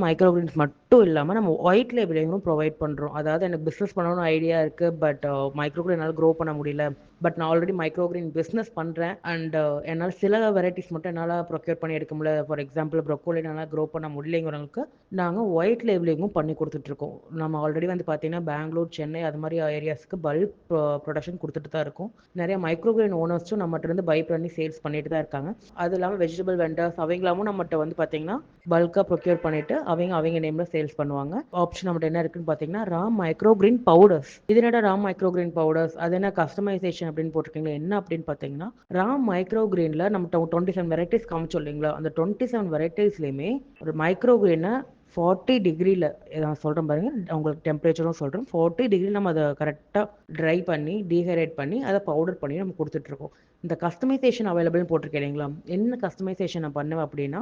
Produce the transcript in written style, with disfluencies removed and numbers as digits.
Micro grains மட்டும் இல்லாம நம்ம ஒயிட் லேபிளையும் ப்ரொவைட் பண்றோம். அதாவது எனக்கு பிசினஸ் பண்ணணும்னு ஐடியா இருக்கு. பட் மைக்ரோ கிரெயின் என்னால க்ரோ பண்ண முடியல. பட் நான் ஆல்ரெடி மைக்ரோ கிரெயின் பிசினஸ் பண்றேன். அண்ட் என்னால சில வெரைட்டிஸ் மட்டும் என்னால ப்ரொக்யூர் பண்ணி எடுக்க முடியல. ஃபார் எக்ஸாம்பிள் ப்ரோக்கோலி என்னால க்ரோ பண்ண முடியலைங்கிறவங்களுக்கு நாங்க ஒயிட் லேபிளிங்கும் பண்ணி குடுத்துட்டு இருக்கோம். நம்ம ஆல்ரெடி வந்து பார்த்தீங்கன்னா, பெங்களூர், சென்னை அது மாரி ஏரியாஸ்க்கு பல்க் ப்ரொடக்ஷன் குடுத்துட்டு தான் இருக்கோம். நெறைய மைக்ரோ கிரெயின் ஓனர்ஸும் நம்மட்ட இருந்து பை பண்ணி சேல்ஸ் பண்ணிட்டு தான் இருக்காங்க. அது இல்லாம வெஜிடபிள் வெண்டர்ஸ் அவங்களாமும் நம்மட்ட வந்து பார்த்தீங்கன்னா, பல்கா ப்ரொக்யூர் பண்ணிட்டு அவங்க நேம்ல சேல்ஸ் பண்ணுவாங்க. ஆப்ஷன் நம்மட்ட என்ன இருக்குன்னு பார்த்தீங்கன்னா, ரா மைக்ரோ கிரீன் பவுடர்ஸ். இது என்னடா ரா மைக்ரோ கிரீன் பவுடர்ஸ்? அது என்ன கஸ்டமைசேஷன் அப்படின்னு போட்டிருக்கீங்களா? என்ன அப்படின்னு பார்த்தீங்கன்னா, ரா மைக்ரோ கிரீன்ல நம்மட்ட 27 வெரைட்டிஸ் காமிச்சோம் இல்லைங்களா? அந்த 27 வெரைட்டிஸ்லயுமே ஒரு மைக்ரோ கிரீன 40 டிகிரில நான் சொல்றேன் பாருங்க. உங்களுக்கு டெம்பரேச்சரும் சொல்றேன். 40 டிகிரி நம்ம அத கரெக்ட்டா ட்ரை பண்ணி, டீஹைட்ரேட் பண்ணி, அத பவுடர் பண்ணி நம்ம குடுத்துட்டு இருக்கோம். இந்த கஸ்டமைசேஷன் அவைலபிள்னு போட்டிருக்கேன் இல்லைங்களா? என்ன கஸ்டமைசேஷன் நான் பண்ணுவேன் அப்படின்னா,